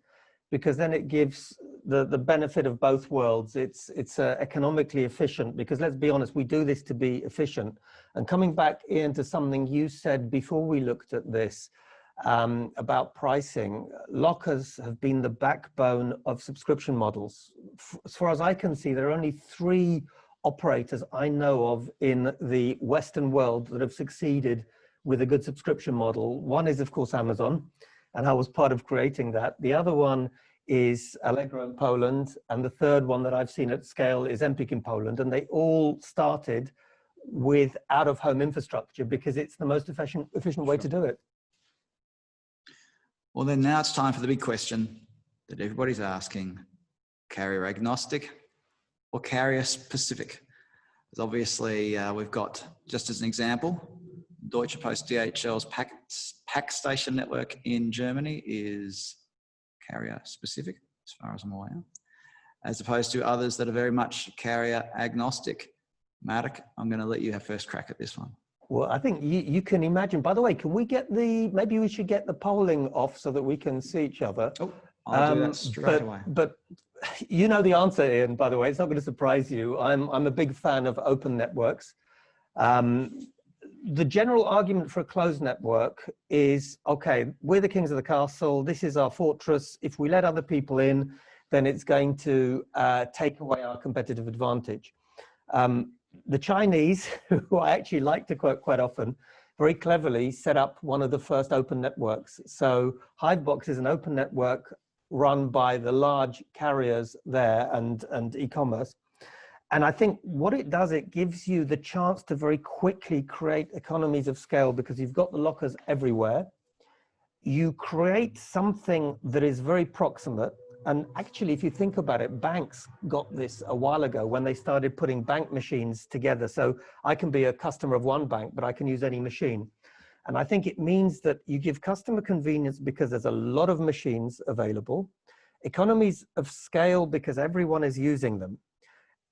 S2: because then it gives the benefit of both worlds. It's economically efficient, because let's be honest, we do this to be efficient. And coming back into something you said before we looked at this, about pricing, lockers have been the backbone of subscription models. As far as I can see, there are only 3 operators I know of in the Western world that have succeeded with a good subscription model. One is, of course, Amazon, and I was part of creating that. The other one is Allegro in Poland, and the third one that I've seen at scale is Empik in Poland, and they all started with out-of-home infrastructure because it's the most efficient way to do it.
S1: Well, then now it's time for the big question that everybody's asking: carrier agnostic or carrier specific? Because obviously we've got, just as an example, Deutsche Post DHL's pack station network in Germany is carrier specific, as far as I'm aware, as opposed to others that are very much carrier agnostic. Matic, I'm going to let you have first crack at this one.
S2: Well, I think you can imagine, by the way, can we get maybe we should get the polling off so that we can see each other.
S1: Oh, I'll do that straight away.
S2: But you know the answer, Ian, by the way, it's not going to surprise you. I'm a big fan of open networks. The general argument for a closed network is, okay, we're the kings of the castle. This is our fortress. If we let other people in, then it's going to take away our competitive advantage. The Chinese, who I actually like to quote quite often, very cleverly set up one of the first open networks. So Hivebox is an open network run by the large carriers there and e-commerce. And I think what it does, it gives you the chance to very quickly create economies of scale because you've got the lockers everywhere. You create something that is very proximate. And actually, if you think about it, banks got this a while ago when they started putting bank machines together. So I can be a customer of one bank, but I can use any machine. And I think it means that you give customer convenience because there's a lot of machines available, economies of scale because everyone is using them.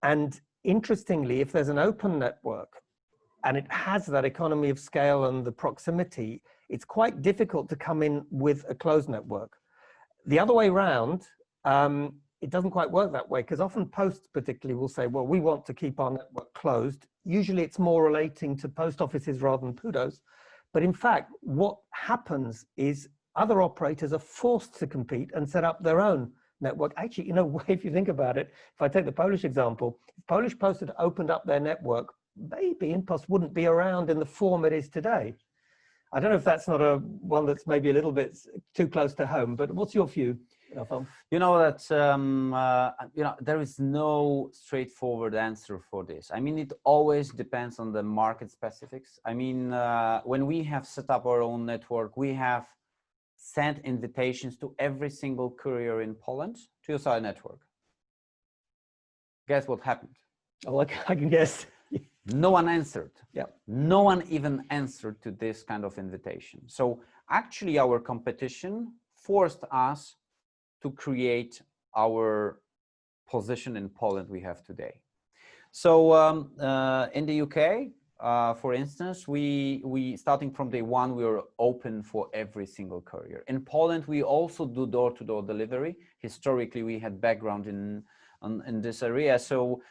S2: And interestingly, if there's an open network and it has that economy of scale and the proximity, it's quite difficult to come in with a closed network. The other way around, it doesn't quite work that way because often posts particularly will say, well, we want to keep our network closed. Usually it's more relating to post offices rather than PUDOs. But in fact, what happens is other operators are forced to compete and set up their own network. Actually, in a way, if you think about it, if I take the Polish example, if Polish Post had opened up their network, maybe InPost wouldn't be around in the form it is today. I don't know if that's not one that's maybe a little bit too close to home, but what's your view?
S3: You know that there is no straightforward answer for this. I mean, it always depends on the market specifics. I mean, when we have set up our own network, we have sent invitations to every single courier in Poland to use our network. Guess what happened?
S2: Oh, I can guess.
S3: No one answered.
S2: Yeah.
S3: No one even answered to this kind of invitation. So actually our competition forced us to create our position in Poland we have today. So in the UK, for instance, we starting from day one, we were open for every single courier. In Poland, we also do door-to-door delivery. Historically, we had background in this area. So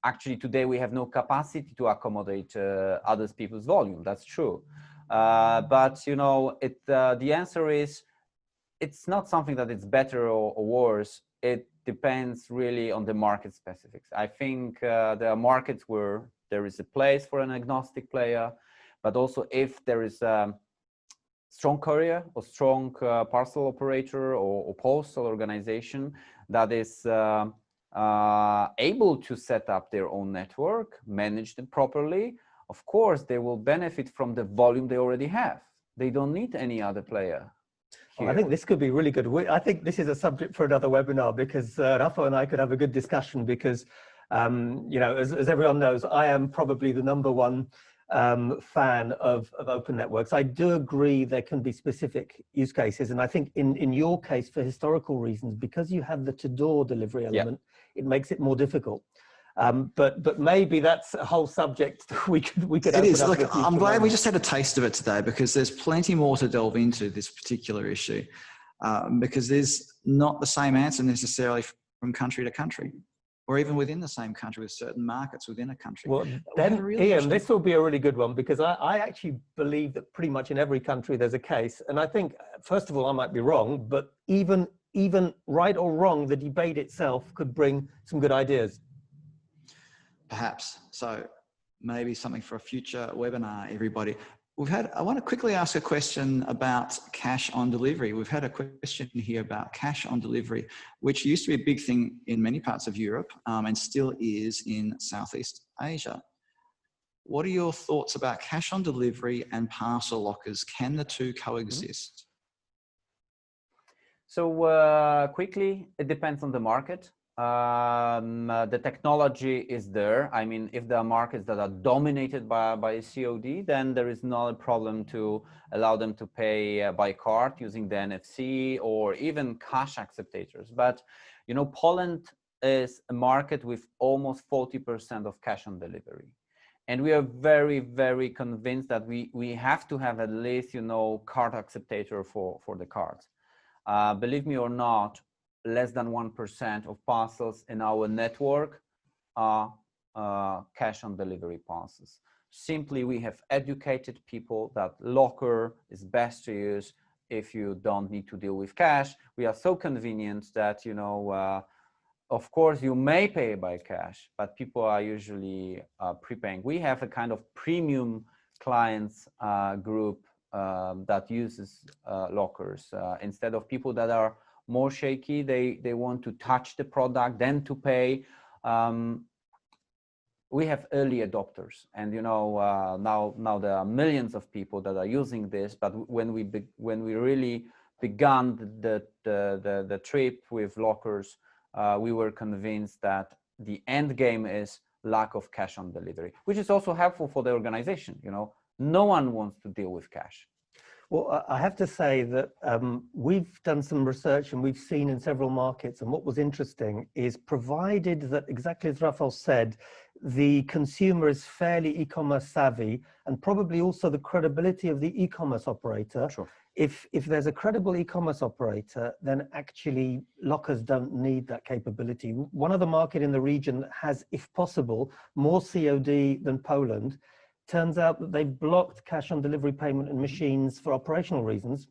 S3: actually today we have no capacity to accommodate other people's volume. That's true. But you know, the answer is, it's not something that it's better or worse. It depends really on the market specifics. I think there are markets where there is a place for an agnostic player, but also if there is a strong courier or strong parcel operator or postal organization that is able to set up their own network, manage them properly, of course, they will benefit from the volume they already have. They don't need any other player.
S2: Oh, I think this could be really good. I think this is a subject for another webinar because Rafa and I could have a good discussion because, you know, as everyone knows, I am probably the #1 fan of open networks. I do agree there can be specific use cases. And I think in your case, for historical reasons, because you have the to-door delivery element, it makes it more difficult. But maybe that's a whole subject we could
S1: it is.
S2: Look,
S1: I'm glad we just had a taste of it today because there's plenty more to delve into this particular issue because there's not the same answer necessarily from country to country or even within the same country with certain markets within a country.
S2: Well, then Ian, this will be a really good one because I actually believe that pretty much in every country there's a case. And I think, first of all, I might be wrong, but even right or wrong, the debate itself could bring some good ideas.
S1: Perhaps. So maybe something for a future webinar, everybody. I want to quickly ask a question about cash on delivery. We've had a question here about cash on delivery, which used to be a big thing in many parts of Europe and still is in Southeast Asia. What are your thoughts about cash on delivery and parcel lockers? Can the two coexist?
S3: So quickly, it depends on the market. The technology is there. I mean, if there are markets that are dominated by COD, then there is not a problem to allow them to pay by card using the NFC or even cash acceptators. But, you know, Poland is a market with almost 40% of cash on delivery. And we are very, very convinced that we have to have at least, you know, card acceptator for the cards. Believe me or not, less than 1% of parcels in our network are cash on delivery parcels. Simply, we have educated people that locker is best to use if you don't need to deal with cash. We are so convenient that, you know, of course, you may pay by cash, but people are usually prepaying. We have a kind of premium clients group that uses lockers instead of people that are more shaky. They want to touch the product, then to pay. We have early adopters, and you know, now there are millions of people that are using this. But when we really began the trip with lockers, we were convinced that the end game is lack of cash on delivery, which is also helpful for the organization. You know, no one wants to deal with cash.
S2: Well, I have to say that we've done some research and we've seen in several markets, and what was interesting is, provided that, exactly as Rafał said, the consumer is fairly e-commerce savvy, and probably also the credibility of the e-commerce operator.
S3: Sure.
S2: If there's a credible e-commerce operator, then actually lockers don't need that capability. One other market in the region that has, if possible, more COD than Poland, turns out that they've blocked cash on delivery payment in machines for operational reasons.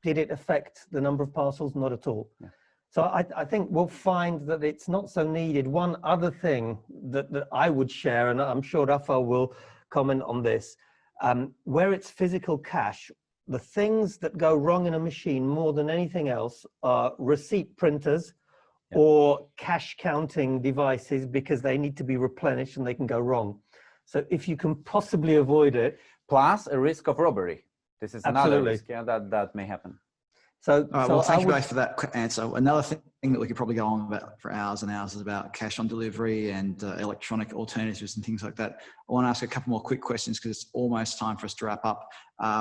S2: Did it affect the number of parcels? Not at all. Yeah. So I think we'll find that it's not so needed. One other thing that I would share, and I'm sure Rafał will comment on this, where it's physical cash, the things that go wrong in a machine more than anything else are receipt printers, yeah, or cash counting devices, because they need to be replenished and they can go wrong. So if you can possibly avoid it.
S3: Plus a risk of robbery. This is another
S2: Absolutely.
S3: risk, yeah, that may happen.
S2: So,
S1: well, thank you both for that answer. Another thing that we could probably go on about for hours and hours is about cash on delivery and electronic alternatives and things like that. I want to ask a couple more quick questions because it's almost time for us to wrap up.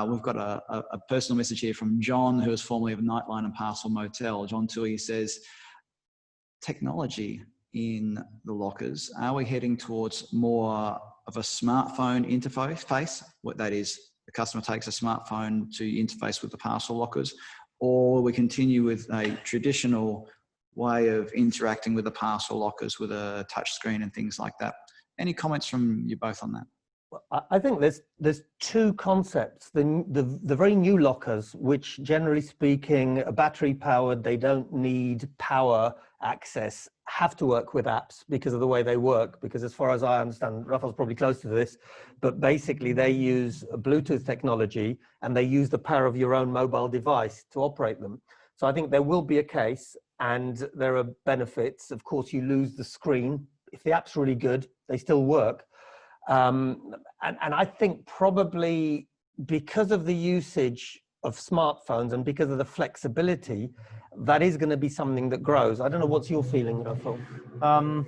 S1: We've got a personal message here from John, who is formerly of Nightline and Parcel Motel. John Tui says, technology in the lockers, are we heading towards more of a smartphone interface? What that is, the customer takes a smartphone to interface with the parcel lockers, or we continue with a traditional way of interacting with the parcel lockers with a touch screen and things like that? Any comments from you both on that?
S2: I think there's two concepts. The very new lockers, which generally speaking are battery powered, they don't need power access, have to work with apps because of the way they work. Because as far as I understand, Rafał's probably close to this, but basically they use Bluetooth technology and they use the power of your own mobile device to operate them. So I think there will be a case, and there are benefits. Of course, you lose the screen. If the app's really good, they still work. And I think probably because of the usage of smartphones and because of the flexibility, that is going to be something that grows. I don't know, what's your feeling, Rafał?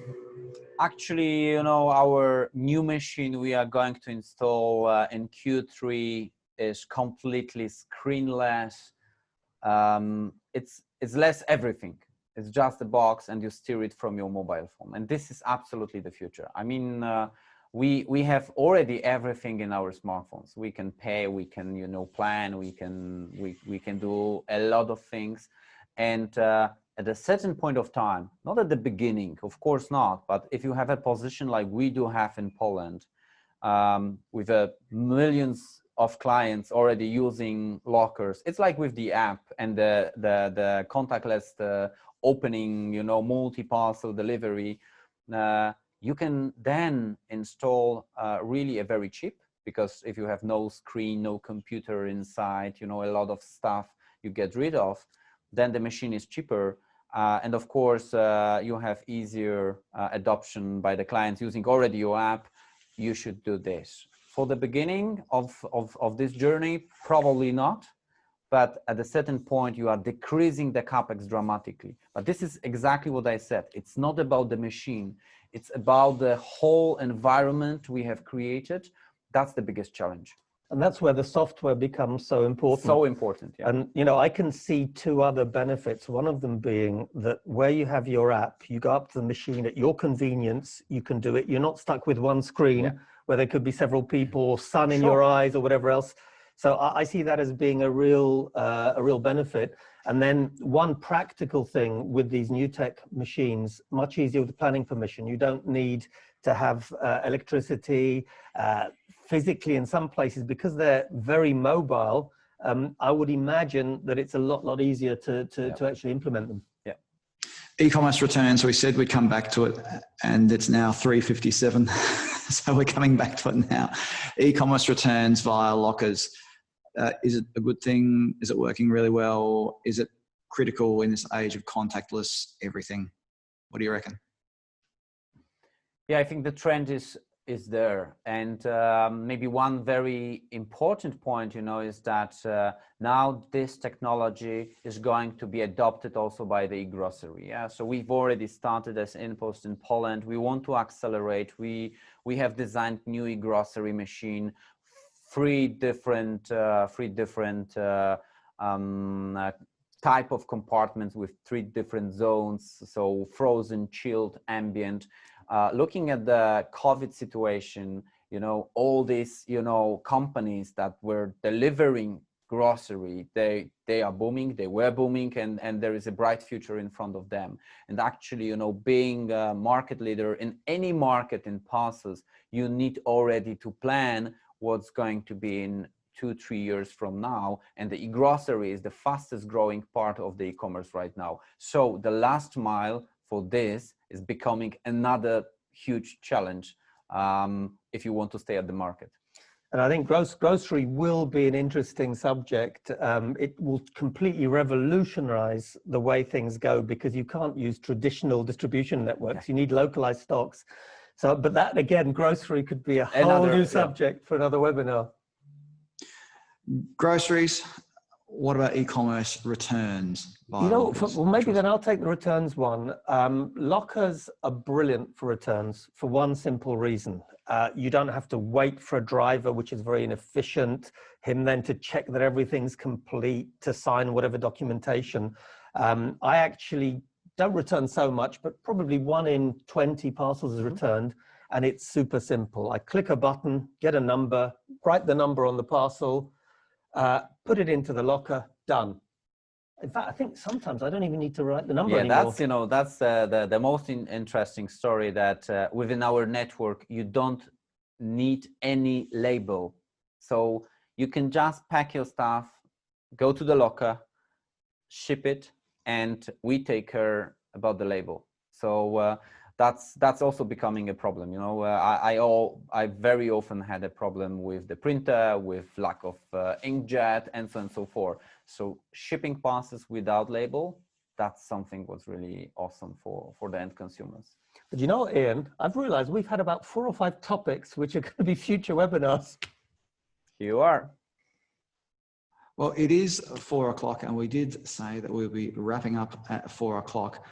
S3: Actually, you know, our new machine we are going to install in Q3 is completely screenless. It's less everything. It's just a box and you steer it from your mobile phone. And this is absolutely the future. I mean, we have already everything in our smartphones. We can pay, we can, you know, plan, we can do a lot of things. And at a certain point of time, not at the beginning, of course not, but if you have a position like we do have in Poland, with millions of clients already using lockers, it's like with the app and the contactless opening, you know, multi-parcel delivery, you can then install really a very cheap, because if you have no screen, no computer inside, you know, a lot of stuff you get rid of, then the machine is cheaper. And of course, you have easier adoption by the clients using already your app. You should do this. For the beginning of this journey, probably not. but at a certain point you are decreasing the capex dramatically. But this is exactly what I said. It's not about the machine. It's about the whole environment we have created. That's the biggest challenge.
S2: And that's where the software becomes so important.
S3: So important, yeah.
S2: And, you know, I can see two other benefits. One of them being that where you have your app, you go up to the machine at your convenience, you can do it. You're not stuck with one screen where there could be several people or sun in your eyes or whatever else. So I see that as being a real benefit. And then one practical thing with these new tech machines, much easier with the planning permission. You don't need to have electricity physically in some places because they're very mobile. I would imagine that it's a lot easier to actually implement them.
S3: Yeah.
S1: E-commerce returns, we said we'd come back to it, and it's now 3:57. So we're coming back to it now. E-commerce returns via lockers. Is it a good thing? Is it working really well? Is it critical in this age of contactless everything? What do you reckon?
S3: Yeah, I think the trend is there. And maybe one very important point, you know, is that now this technology is going to be adopted also by the e-grocery. Yeah, so we've already started as InPost in Poland. We want to accelerate. We have designed new e-grocery machine, three different type of compartments with 3 different zones. So frozen, chilled, ambient. Looking at the COVID situation, you know, all these, you know, companies that were delivering grocery, they are booming, they were booming, and there is a bright future in front of them. And actually, you know, being a market leader in any market in parcels, you need already to plan what's going to be in 2-3 years from now. And the e-grocery is the fastest growing part of the e-commerce right now. So the last mile for this is becoming another huge challenge if you want to stay at the market.
S2: And I think grocery will be an interesting subject. It will completely revolutionize the way things go because you can't use traditional distribution networks. You need localized stocks. So, but that again, grocery could be a whole new subject for another webinar.
S1: Groceries. What about e-commerce returns?
S2: You know, well, maybe then I'll take the returns one. Lockers are brilliant for returns for one simple reason. You don't have to wait for a driver, which is very inefficient, him then to check that everything's complete, to sign whatever documentation. I actually don't return so much, but probably 1 in 20 parcels is returned, and it's super simple. I click a button, get a number, write the number on the parcel, put it into the locker, done. In fact, I think sometimes I don't even need to write the number anymore.
S3: That's, you know, that's the most interesting story, that within our network, you don't need any label. So you can just pack your stuff, go to the locker, ship it, and we take care about the label. So that's also becoming a problem. You know, I very often had a problem with the printer, with lack of inkjet, and so on and so forth. So shipping parcels without label, that's something was really awesome for the end consumers.
S2: But you know, Ian, I've realized we've had about 4 or 5 topics which are going to be future webinars.
S3: You are.
S1: Well, it is 4 o'clock, and we did say that we'll be wrapping up at 4 o'clock.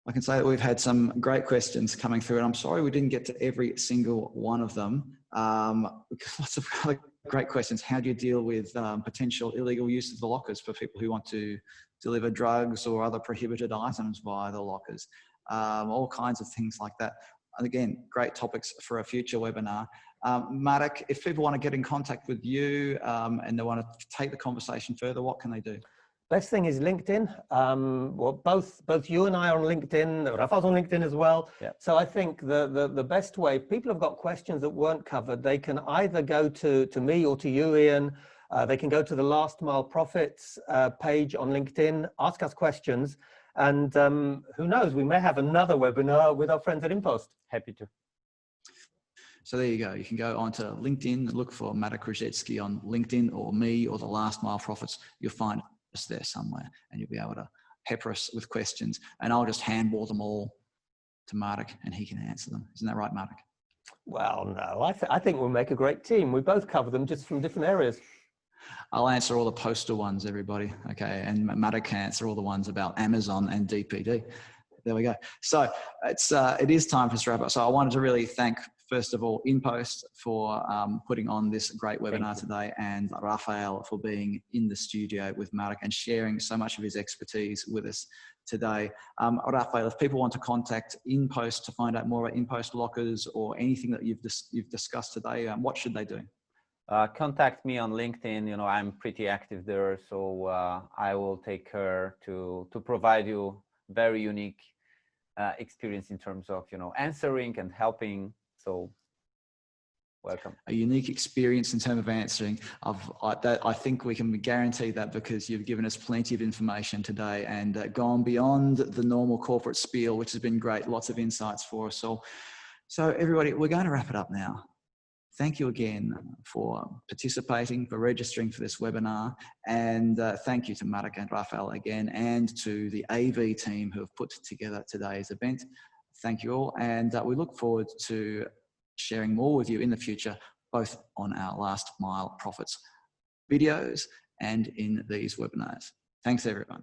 S1: I can say that we've had some great questions coming through, and I'm sorry we didn't get to every single one of them. Lots of really great questions. How do you deal with potential illegal use of the lockers for people who want to deliver drugs or other prohibited items via the lockers? All kinds of things like that. And again, great topics for a future webinar. Marek, if people want to get in contact with you and they want to take the conversation further, what can they do?
S2: Best thing is LinkedIn. Well, both you and I are on LinkedIn. Rafa's on LinkedIn as well.
S3: Yeah.
S2: So I think the best way, if people have got questions that weren't covered, they can either go to me or to you, Ian. They can go to the Last Mile Profits page on LinkedIn, ask us questions, and who knows, we may have another webinar with our friends at InPost.
S3: Happy to.
S1: So there you go. You can go onto LinkedIn, look for Marek Krzyzewski on LinkedIn, or me, or the Last Mile Profits. You'll find us there somewhere, and you'll be able to pepper us with questions, and I'll just handball them all to Marek, and he can answer them. Isn't that right, Marek?
S2: Well, no, I think we'll make a great team. We both cover them just from different areas.
S1: I'll answer all the postal ones, everybody. Okay, and Matt can answer all the ones about Amazon and DPD. There we go. So it is time for us to wrap up. So I wanted to really thank, first of all, InPost for putting on this great webinar today, and Raphael for being in the studio with Marek and sharing so much of his expertise with us today. Raphael, if people want to contact InPost to find out more about InPost lockers or anything that you've discussed today, what should they do?
S3: Contact me on LinkedIn. You know, I'm pretty active there, so I will take care to provide you very unique experience in terms of, you know, answering and helping. So welcome.
S1: A unique experience in terms of answering. I think we can guarantee that, because you've given us plenty of information today and gone beyond the normal corporate spiel, which has been great. Lots of insights for us all. So everybody, we're going to wrap it up now. Thank you again for participating, for registering for this webinar. And thank you to Marek and Raphael again, and to the AV team who have put together today's event. Thank you all. And we look forward to sharing more with you in the future, both on our Last Mile Profits videos and in these webinars. Thanks, everyone.